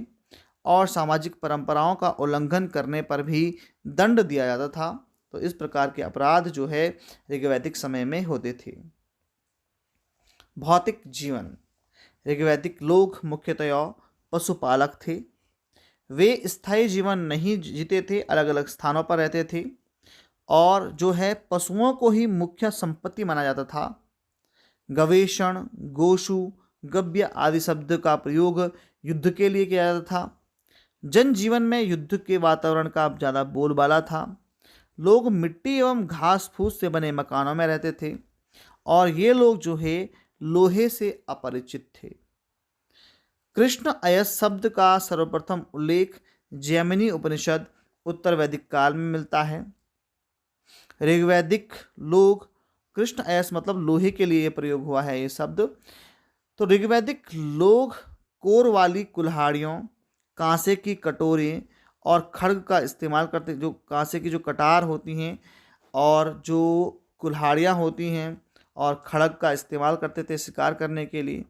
और सामाजिक परंपराओं का उल्लंघन करने पर भी दंड दिया जाता था। तो इस प्रकार के अपराध जो है ऋग्वैदिक समय में होते थे। भौतिक जीवन। ऋग्वैदिक लोग मुख्यतया पशुपालक थे। वे स्थायी जीवन नहीं जीते थे, अलग अलग स्थानों पर रहते थे और जो है पशुओं को ही मुख्य संपत्ति माना जाता था। गवेषण, गोशु, गव्य आदि शब्द का प्रयोग युद्ध के लिए किया जाता था। जनजीवन में युद्ध के वातावरण का ज़्यादा बोलबाला था। लोग मिट्टी एवं घास फूस से बने मकानों में रहते थे और ये लोग जो है लोहे से अपरिचित थे। कृष्ण अयस शब्द का सर्वप्रथम उल्लेख जैमिनी उपनिषद उत्तर वैदिक काल में मिलता है। ऋग्वैदिक लोग, कृष्ण अयस मतलब लोहे के लिए प्रयोग हुआ है ये शब्द। तो ऋग्वैदिक लोग कोर वाली कुल्हाड़ियों, कांसे की कटोरें और खड्ग का इस्तेमाल करते। जो कांसे की जो कटार होती हैं और जो कुल्हाड़ियाँ होती हैं और खड्ग का इस्तेमाल करते थे शिकार करने के लिए।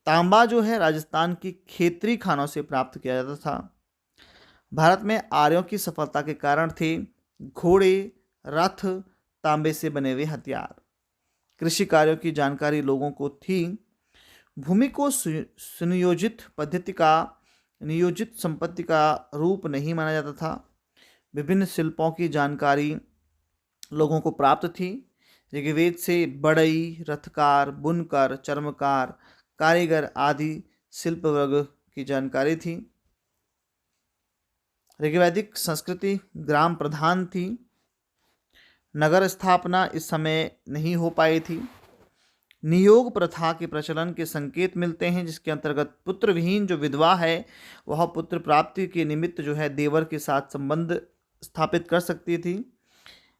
तांबा जो है राजस्थान की खेतरी खानों से प्राप्त किया जाता था। भारत में आर्यों की सफलता के कारण थे घोड़े, रथ, तांबे से बने हुए हथियार। कृषि कार्यों की जानकारी लोगों को थी। भूमि को सुनियोजित पद्धति का नियोजित संपत्ति का रूप नहीं माना जाता था। विभिन्न शिल्पों की जानकारी लोगों को प्राप्त थी। ऋग्वेद से बढ़ई, रथकार, बुनकर, चर्मकार, कारीगर आदि शिल्प वर्ग की जानकारी थी। ऋग्वैदिक संस्कृति ग्राम प्रधान थी। नगर स्थापना इस समय नहीं हो पाई थी। नियोग प्रथा के प्रचलन के संकेत मिलते हैं, जिसके अंतर्गत पुत्र विहीन जो विधवा है वह पुत्र प्राप्ति के निमित्त जो है देवर के साथ संबंध स्थापित कर सकती थी।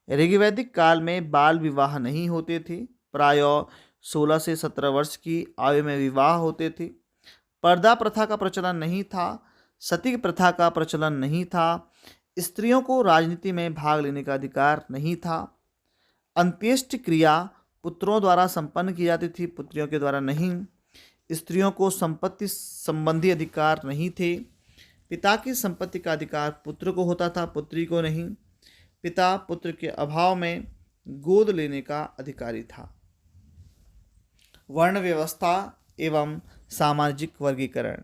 ऋग्वैदिक काल में बाल विवाह नहीं होते थे। प्रायः 16 से 17 वर्ष की आयु में विवाह होते थे। पर्दा प्रथा का प्रचलन नहीं था। सती प्रथा का प्रचलन नहीं था। स्त्रियों को राजनीति में भाग लेने का अधिकार नहीं था। अंत्येष्टि क्रिया पुत्रों द्वारा संपन्न की जाती थी, पुत्रियों के द्वारा नहीं। स्त्रियों को संपत्ति संबंधी अधिकार नहीं थे। पिता की संपत्ति का अधिकार पुत्र को होता था, पुत्री को नहीं। पिता पुत्र के अभाव में गोद लेने का अधिकारी था। वर्ण व्यवस्था एवं सामाजिक वर्गीकरण।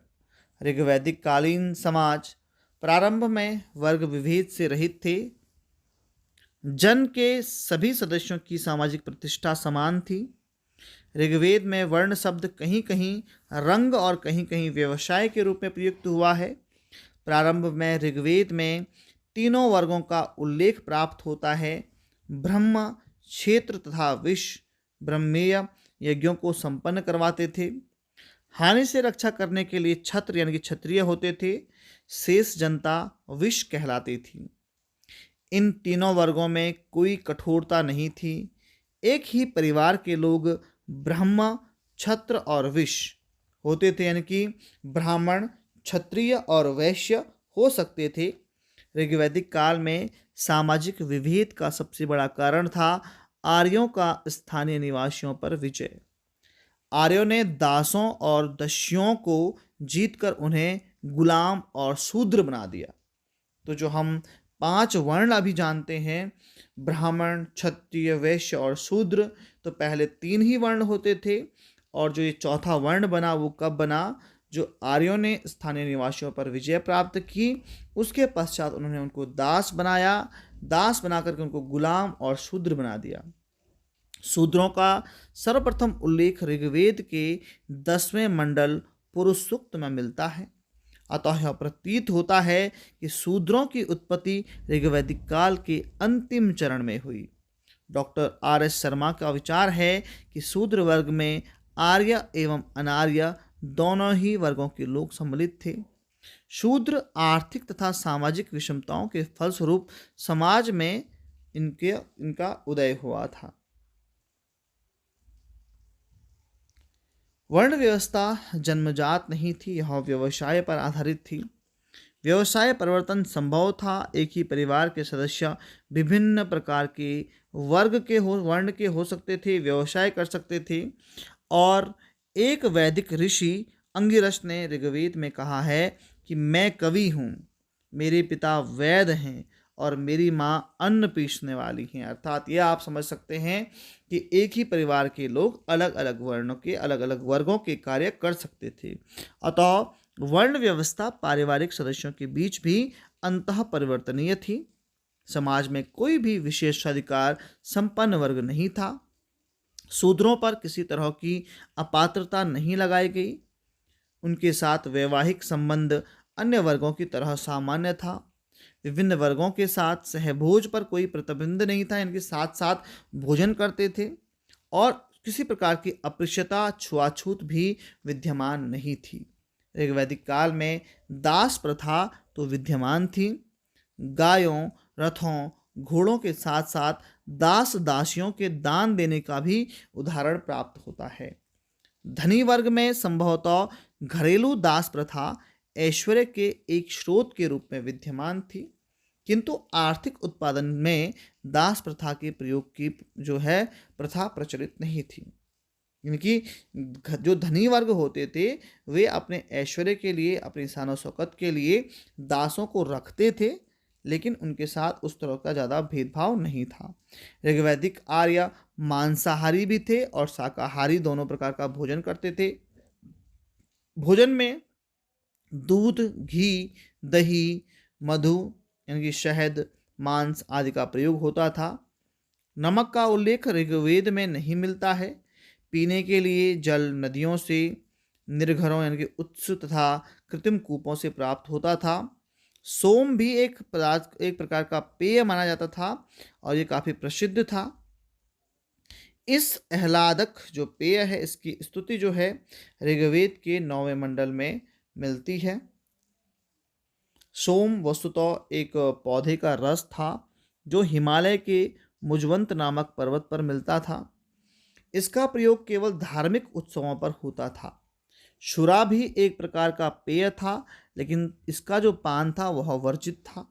ऋग्वैदिक कालीन समाज प्रारंभ में वर्ग विभेद से रहित थे। जन के सभी सदस्यों की सामाजिक प्रतिष्ठा समान थी। ऋग्वेद में वर्ण शब्द कहीं कहीं रंग और कहीं कहीं व्यवसाय के रूप में प्रयुक्त हुआ है। प्रारंभ में ऋग्वेद में तीनों वर्गों का उल्लेख प्राप्त होता है। ब्रह्म, क्षेत्र तथा विष ब्रह्मेय यज्ञों को संपन्न करवाते थे। हानि से रक्षा करने के लिए छत्र यानी कि क्षत्रिय होते थे। शेष जनता विष कहलाती थी। इन तीनों वर्गों में कोई कठोरता नहीं थी। एक ही परिवार के लोग ब्रह्म, क्षत्र और विश्य होते थे, यानी कि ब्राह्मण, क्षत्रिय और वैश्य हो सकते थे। ऋग्वैदिक काल में सामाजिक विभेद का सबसे बड़ा कारण था आर्यों का स्थानीय निवासियों पर विजय। आर्यों ने दासों और दस्युओं को जीतकर उन्हें गुलाम और शूद्र बना दिया। तो जो हम 5 वर्ण अभी जानते हैं, ब्राह्मण, क्षत्रिय, वैश्य और शूद्र, तो पहले 3 ही वर्ण होते थे और जो ये चौथा वर्ण बना वो कब बना, जो आर्यों ने स्थानीय निवासियों पर विजय प्राप्त की उसके पश्चात उन्होंने उनको दास बनाया। दास बना करके उनको गुलाम और शूद्र बना दिया। शूद्रों का सर्वप्रथम उल्लेख ऋग्वेद के 10वें मंडल पुरुष सूक्त में मिलता है। अतः यह प्रतीत होता है कि शूद्रों की उत्पत्ति ऋग्वैदिक काल के अंतिम चरण में हुई। Doctor R.S. शर्मा का विचार है कि शूद्र वर्ग में आर्य एवं अनार्य दोनों ही वर्गों के लोग सम्मिलित थे। शूद्र आर्थिक तथा सामाजिक विषमताओं के फलस्वरूप समाज में इनका उदय हुआ था। वर्ण व्यवस्था जन्मजात नहीं थी, यह व्यवसाय पर आधारित थी। व्यवसाय परिवर्तन संभव था। एक ही परिवार के सदस्य विभिन्न प्रकार के वर्ण के हो सकते थे, व्यवसाय कर सकते थे। और एक वैदिक ऋषि अंगिरस ने ऋग्वेद में कहा है कि मैं कवि हूँ, मेरे पिता वैद्य हैं और मेरी माँ अन्न पीसने वाली हैं। अर्थात ये आप समझ सकते हैं कि एक ही परिवार के लोग अलग अलग वर्णों के अलग अलग वर्गों के कार्य कर सकते थे। अतः वर्ण व्यवस्था पारिवारिक सदस्यों के बीच भी अंतः परिवर्तनीय थी। समाज में कोई भी विशेषाधिकार संपन्न वर्ग नहीं था। शूद्रों पर किसी तरह की अपात्रता नहीं लगाई गई। उनके साथ वैवाहिक संबंध अन्य वर्गों की तरह सामान्य था। विभिन्न वर्गों के साथ सहभोज पर कोई प्रतिबंध नहीं था, इनके साथ साथ भोजन करते थे। और किसी प्रकार की अस्पृश्यता, छुआछूत भी विद्यमान नहीं थी। ऋग्वैदिक काल में दास प्रथा तो विद्यमान थी। गायों, रथों, घोड़ों के साथ साथ दास दासियों के दान देने का भी उदाहरण प्राप्त होता है। धनी वर्ग में संभवतः घरेलू दास प्रथा ऐश्वर्य के एक स्रोत के रूप में विद्यमान थी, किंतु आर्थिक उत्पादन में दास प्रथा के प्रयोग की जो है प्रथा प्रचलित नहीं थी। क्योंकि जो धनी वर्ग होते थे वे अपने ऐश्वर्य के लिए, अपनी शान शौकत के लिए दासों को रखते थे, लेकिन उनके साथ उस तरह का ज़्यादा भेदभाव नहीं था। ऋग्वैदिक आर्य मांसाहारी भी थे और शाकाहारी, दोनों प्रकार का भोजन करते थे। भोजन में दूध, घी, दही, मधु यानी कि शहद, मांस आदि का प्रयोग होता था। नमक का उल्लेख ऋग्वेद में नहीं मिलता है। पीने के लिए जल नदियों से, निर्घरों यानी कि उत्स तथा कृत्रिम कूपों से प्राप्त होता था। सोम भी एक प्रकार का पेय माना जाता था और ये काफ़ी प्रसिद्ध था। इस आह्लादक जो पेय है, इसकी स्तुति जो है ऋग्वेद के 9वें मंडल में मिलती है। सोम वस्तुतः एक पौधे का रस था जो हिमालय के मुजवंत नामक पर्वत पर मिलता था। इसका प्रयोग केवल धार्मिक उत्सवों पर होता था। शुरा भी एक प्रकार का पेय था, लेकिन इसका जो पान था वह वर्जित था।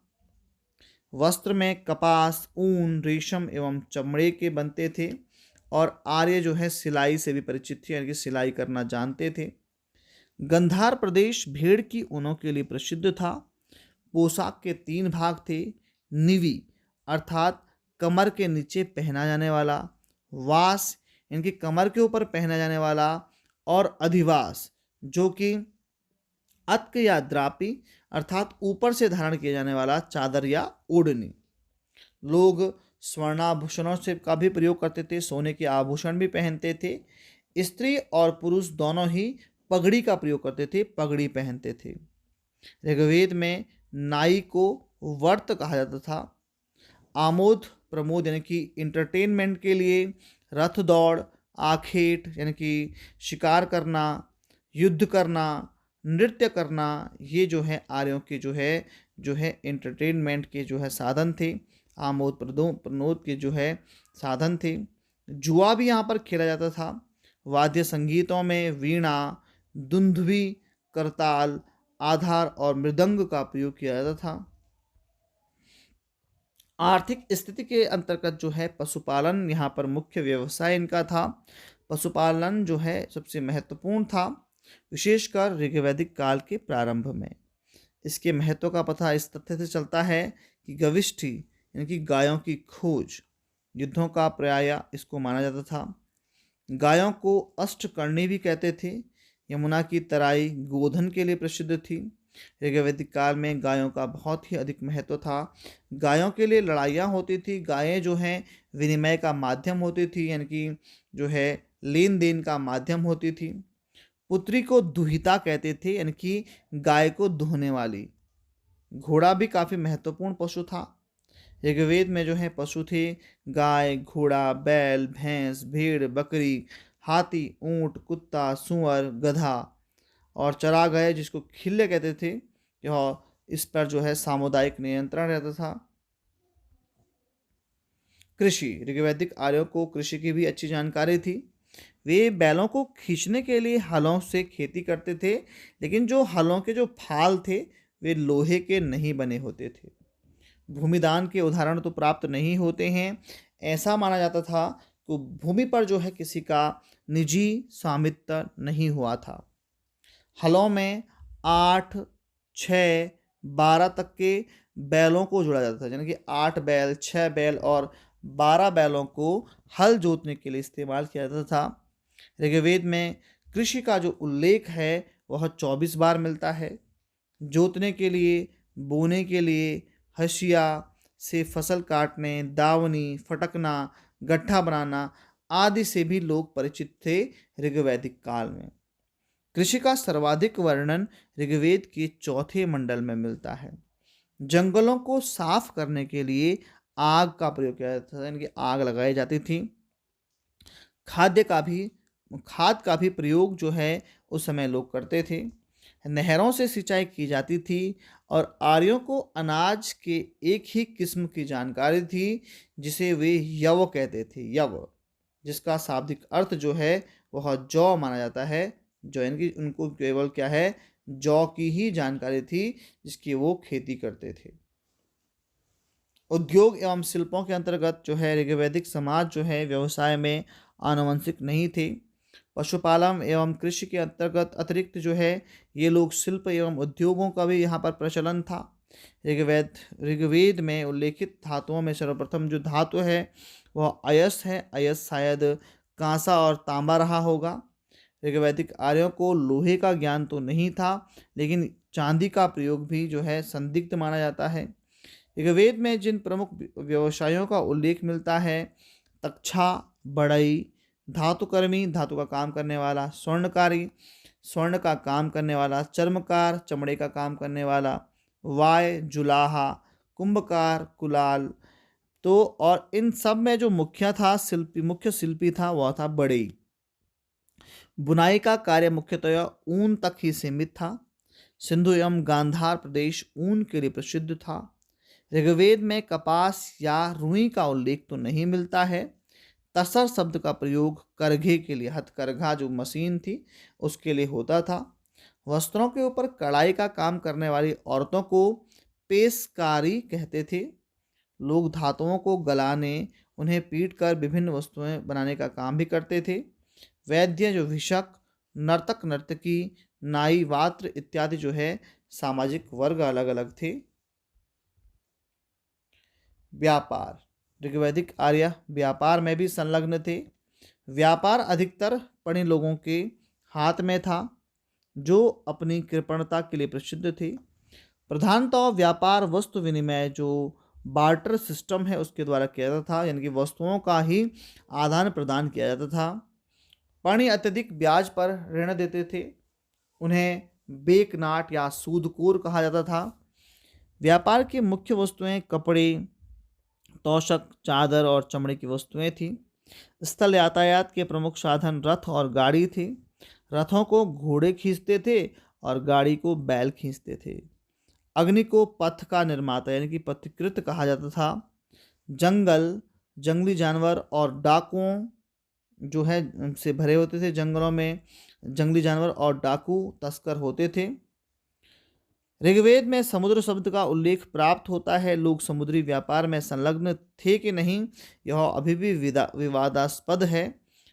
वस्त्र में कपास, ऊन, रेशम एवं चमड़े के बनते थे और आर्य जो है सिलाई से भी परिचित थे, यानी कि सिलाई करना जानते थे। गंधार प्रदेश भेड़ की ऊनों के लिए प्रसिद्ध था। पोशाक के 3 भाग थे। निवि अर्थात कमर के नीचे पहना जाने वाला, वास इनकी कमर के ऊपर पहना जाने वाला, और अधिवास जो कि अत्क या द्रापी अर्थात ऊपर से धारण किया जाने वाला चादर या ओढ़नी। लोग स्वर्णाभूषणों से का भी प्रयोग करते थे, सोने के आभूषण भी पहनते थे। स्त्री और पुरुष दोनों ही पगड़ी का प्रयोग करते थे, पगड़ी पहनते थे। ऋग्वेद में नाई को वर्त कहा जाता था। आमोद प्रमोद यानी कि इंटरटेनमेंट के लिए रथ दौड़, आखेट यानी कि शिकार करना, युद्ध करना, नृत्य करना, ये जो है आर्यों के जो है एंटरटेनमेंट के जो है साधन थे। आमोद प्रमोद के जो है साधन थे। जुआ भी यहाँ पर खेला जाता था। वाद्य संगीतों में वीणा, दुंदुभी, करताल, आधार और मृदंग का प्रयोग किया जाता था। आर्थिक स्थिति के अंतर्गत जो है पशुपालन यहाँ पर मुख्य व्यवसाय इनका था। पशुपालन जो है सबसे महत्वपूर्ण था, विशेषकर ऋग्वैदिक काल के प्रारंभ में। इसके महत्व का पता इस तथ्य से चलता है कि गविष्ठी यानी कि गायों की खोज, युद्धों का पर्याय इसको माना जाता था। गायों को अष्टकर्णी भी कहते थे। यमुना की तराई गोधन के लिए प्रसिद्ध थी। ऋग्वैदिक काल में गायों का बहुत ही अधिक महत्व था। गायों के लिए लड़ाइयाँ होती थी। गायें जो हैं विनिमय का माध्यम होती थी, यानी कि जो है लेन देन का माध्यम होती थी। पुत्री को दुहिता कहते थे, यानी कि गाय को दुहने वाली। घोड़ा भी काफ़ी महत्वपूर्ण पशु था। ऋग्वेद में जो है पशु थे गाय, घोड़ा, बैल, भैंस, भेड़, बकरी, हाथी, ऊंट, कुत्ता, सूअर, गधा और चरागाह जिसको खिल्ले कहते थे। यह इस पर जो है सामुदायिक नियंत्रण रहता था। कृषि, ऋग्वैदिक आर्यों को कृषि की भी अच्छी जानकारी थी। वे बैलों को खींचने के लिए हलों से खेती करते थे, लेकिन जो हलों के जो फाल थे वे लोहे के नहीं बने होते थे। भूमिदान के उदाहरण तो प्राप्त नहीं होते हैं। ऐसा माना जाता था कि भूमि पर जो है किसी का निजी स्वामित्व नहीं हुआ था। हलों में 8, 6, 12 तक के बैलों को जोड़ा जाता था, यानी कि 8 बैल, 6 बैल और 12 बैलों को हल जोतने के लिए इस्तेमाल किया जाता था। ऋग्वेद में कृषि का जो उल्लेख है वह 24 बार मिलता है। जोतने के लिए, बोने के लिए, हशिया से फसल काटने, दावनी, फटकना, गट्ठा बनाना आदि से भी लोग परिचित थे ऋग्वैदिक काल में। कृषि का सर्वाधिक वर्णन ऋग्वेद के चौथे मंडल में मिलता है। जंगलों को साफ करने के लिए आग का प्रयोग किया जाता था, यानी कि आग लगाई जाती थी। खाद्य का भी खाद का भी प्रयोग जो है उस समय लोग करते थे। नहरों से सिंचाई की जाती थी और आर्यों को अनाज के एक ही किस्म की जानकारी थी जिसे वे यव कहते थे, यव, जिसका शाब्दिक अर्थ जो है वह जौ माना जाता है। जो यानी कि उनको केवल क्या है, जौ की ही जानकारी थी जिसकी वो खेती करते थे। उद्योग एवं शिल्पों के अंतर्गत जो है ऋग्वैदिक समाज जो है व्यवसाय में आनुवंशिक नहीं थे। पशुपालन एवं कृषि के अंतर्गत अतिरिक्त जो है ये लोग शिल्प एवं उद्योगों का भी यहाँ पर प्रचलन था। ऋग्वेद में उल्लेखित धातुओं में सर्वप्रथम जो धातु है वह अयस है। अयस शायद कांसा और तांबा रहा होगा। ऋग्वैदिक आर्यों को लोहे का ज्ञान तो नहीं था, लेकिन चांदी का प्रयोग भी जो है संदिग्ध माना जाता है। ऋग्वेद में जिन प्रमुख व्यवसायों का उल्लेख मिलता है, तक्षा, बढ़ई, धातुकर्मी, धातु का काम करने वाला, स्वर्णकारी, स्वर्ण का काम करने वाला, चर्मकार, चमड़े का काम करने वाला, वाय, जुलाहा, कुंभकार, कुलाल, तो और इन सब में जो मुख्य शिल्पी था वह था बढ़ई। बुनाई का कार्य मुख्यतः ऊन तक ही सीमित था। सिंधु एवं गांधार प्रदेश ऊन के लिए प्रसिद्ध था। ऋग्वेद में कपास या रुई का उल्लेख तो नहीं मिलता है। तसर शब्द का प्रयोग करघे के लिए, हथकरघा जो मशीन थी उसके लिए होता था। वस्त्रों के ऊपर कढ़ाई का काम करने वाली औरतों को पेशकारी कहते थे। लोग धातुओं को गलाने, उन्हें पीट कर विभिन्न वस्तुएं बनाने का काम भी करते थे। वैद्य जो विषक, नर्तक नर्तकी, नाई, वात्र इत्यादि जो है सामाजिक वर्ग अलग अलग थे। व्यापार, ऋग्वैदिक आर्य व्यापार में भी संलग्न थे। व्यापार अधिकतर पढ़े लोगों के हाथ में था जो अपनी कृपणता के लिए प्रसिद्ध थे। प्रधानतः व्यापार वस्तु विनिमय जो बार्टर सिस्टम है उसके द्वारा किया जाता था, यानी कि वस्तुओं का ही आदान प्रदान किया जाता था। पणी अत्यधिक ब्याज पर ऋण देते थे, उन्हें बेकनाट या सूदखोर कहा जाता था। व्यापार की मुख्य वस्तुएं कपड़े, तोशक, चादर और चमड़े की वस्तुएं थीं। स्थल यातायात के प्रमुख साधन रथ और गाड़ी थे। रथों को घोड़े खींचते थे और गाड़ी को बैल खींचते थे। अग्नि को पथ का निर्माता यानी कि पथिकृत कहा जाता था। जंगल, जंगली जानवर और डाकुओं जो है से भरे होते थे। जंगलों में जंगली जानवर और डाकू तस्कर होते थे। ऋग्वेद में समुद्र शब्द का उल्लेख प्राप्त होता है। लोग समुद्री व्यापार में संलग्न थे कि नहीं यह अभी भी विवादास्पद है।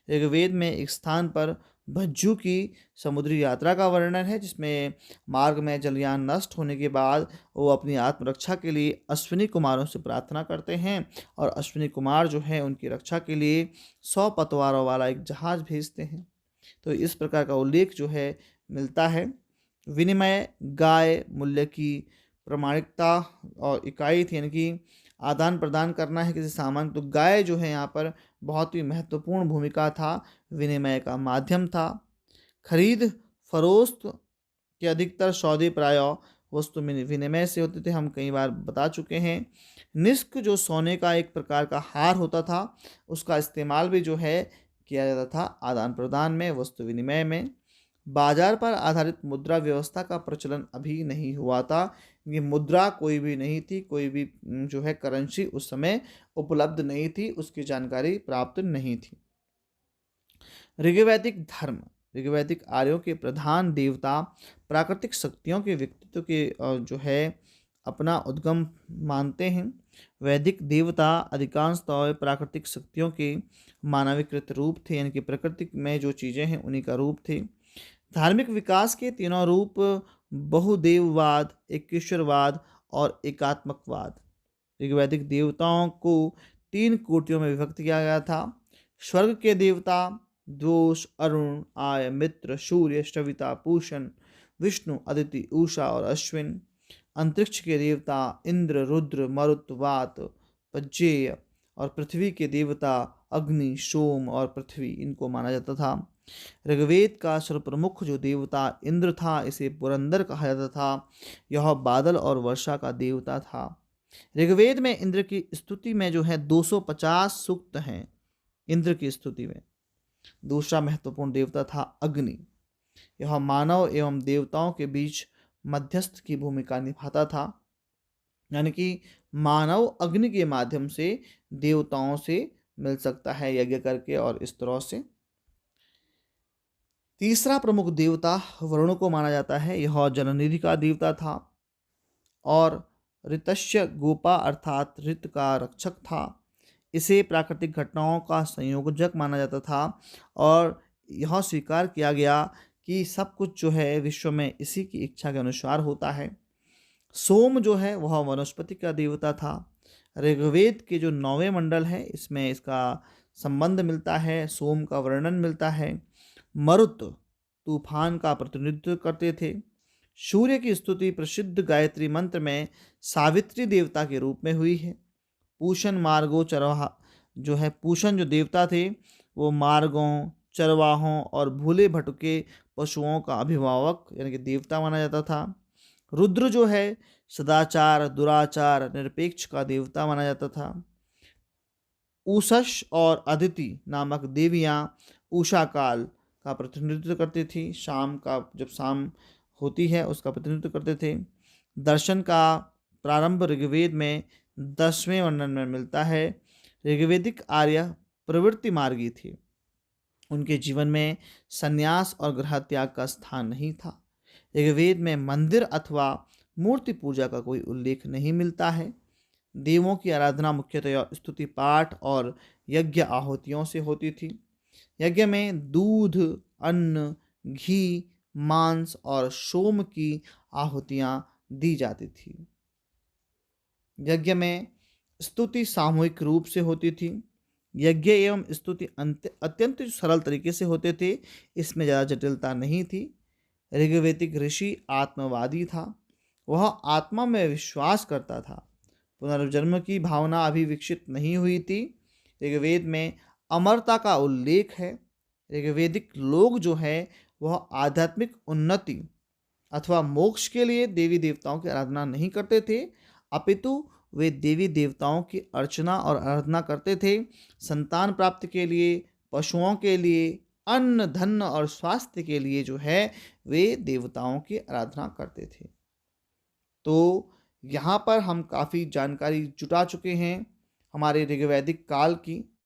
ऋग्वेद में एक स्थान पर भज्जू की समुद्री यात्रा का वर्णन है, जिसमें मार्ग में जलयान नष्ट होने के बाद वो अपनी आत्मरक्षा के लिए अश्विनी कुमारों से प्रार्थना करते हैं और अश्विनी कुमार जो है उनकी रक्षा के लिए 100 पतवारों वाला एक जहाज भेजते हैं। तो इस प्रकार का उल्लेख जो है मिलता है। विनिमय, गाय, मूल्य की प्रमाणिकता और इकाई थी, यानी कि आदान प्रदान करना है किसी सामान, तो गाय जो है यहाँ पर बहुत ही महत्वपूर्ण भूमिका था, विनिमय का माध्यम था। खरीद फरोख्त के अधिकतर सौदे प्रायः वस्तु विनिमय से होते थे, हम कई बार बता चुके हैं। निष्क जो सोने का एक प्रकार का हार होता था, उसका इस्तेमाल भी जो है किया जाता था आदान प्रदान में, वस्तु विनिमय में। बाजार पर आधारित मुद्रा व्यवस्था का प्रचलन अभी नहीं हुआ था। ये मुद्रा कोई भी नहीं थी, कोई भी जो है करेंसी उस समय उपलब्ध नहीं थी, उसकी जानकारी प्राप्त नहीं थी। ऋग्वैदिक धर्म, ऋग्वैदिक आर्यों के प्रधान देवता प्राकृतिक शक्तियों के व्यक्तित्व के जो है अपना उद्गम मानते हैं। वैदिक देवता अधिकांशतः प्राकृतिक शक्तियों के मानवीकृत रूप थे, यानी कि प्रकृति में जो चीज़ें हैं उन्हीं का रूप थे। धार्मिक विकास के तीनों रूप बहुदेववाद, एकेश्वरवाद और एकात्मकवाद। ऋग्वैदिक देवताओं को 3 कोटियों में विभक्त किया गया था। स्वर्ग के देवता दोष, अरुण, आय, मित्र, सूर्य, श्रविता, पूषण, विष्णु, अदिति, उषा और अश्विन। अंतरिक्ष के देवता इंद्र, रुद्र, मरुत, वात, पज्जेय और पृथ्वी के देवता अग्नि, सोम और पृथ्वी, इनको माना जाता था। ऋग्वेद का सर्वप्रमुख जो देवता इंद्र था, इसे पुरंदर कहा जाता था। यह बादल और वर्षा का देवता था। ऋग्वेद में इंद्र की स्तुति में जो है 250 सूक्त हैं इंद्र की स्तुति में। दूसरा महत्वपूर्ण देवता था अग्नि। यह मानव एवं देवताओं के बीच मध्यस्थ की भूमिका निभाता था, यानी कि मानव अग्नि के माध्यम से देवताओं से मिल सकता है यज्ञ करके और इस तरह से। तीसरा प्रमुख देवता वरुण को माना जाता है। यह जलनिधि का देवता था और ऋतस्य गोपा अर्थात ऋत का रक्षक था। इसे प्राकृतिक घटनाओं का संयोजक माना जाता था और यह स्वीकार किया गया कि सब कुछ जो है विश्व में इसी की इच्छा के अनुसार होता है। सोम जो है वह वनस्पति का देवता था। ऋग्वेद के जो 9वें मंडल है इसमें इसका संबंध मिलता है, सोम का वर्णन मिलता है। मरुत तूफान का प्रतिनिधित्व करते थे। सूर्य की स्तुति प्रसिद्ध गायत्री मंत्र में सावित्री देवता के रूप में हुई है। पूषण मार्गो चरवाहा जो है, पूषण जो देवता थे वो मार्गों, चरवाहों और भूले भटके पशुओं का अभिभावक यानी कि देवता माना जाता था। रुद्र जो है सदाचार, दुराचार, निरपेक्ष का देवता माना जाता था। उषस और अदिति नामक देवियाँ उषा काल का प्रतिनिधित्व करती थी। शाम का जब शाम होती है उसका प्रतिनिधित्व करते थे। दर्शन का प्रारंभ ऋग्वेद में 10वें वर्णन में मिलता है। ऋग्वेदिक आर्य प्रवृत्ति मार्गी थे। उनके जीवन में संन्यास और गृह त्याग का स्थान नहीं था। ऋग्वेद में मंदिर अथवा मूर्ति पूजा का कोई उल्लेख नहीं मिलता है। देवों की आराधना मुख्यतः स्तुति पाठ और यज्ञ आहुतियों से होती थी। यज्ञ में दूध, अन्न, घी, मांस और सोम की आहुतियां दी जाती थी। यज्ञ में स्तुति सामूहिक रूप से होती थी। यज्ञ एवं स्तुति अत्यंत सरल तरीके से होते थे, इसमें ज़्यादा जटिलता नहीं थी। ऋग्वेदिक ऋषि आत्मवादी था। वह आत्मा में विश्वास करता था। पुनर्जन्म की भावना अभी विकसित नहीं हुई थी। ऋग्वेद में अमरता का उल्लेख है। ऋग्वेदिक लोग जो है वह आध्यात्मिक उन्नति अथवा मोक्ष के लिए देवी देवताओं की आराधना नहीं करते थे, अपितु वे देवी देवताओं की अर्चना और आराधना करते थे संतान प्राप्ति के लिए, पशुओं के लिए, अन्न, धन और स्वास्थ्य के लिए जो है वे देवताओं की आराधना करते थे। तो यहाँ पर हम काफ़ी जानकारी जुटा चुके हैं हमारे ऋग्वैदिक काल की।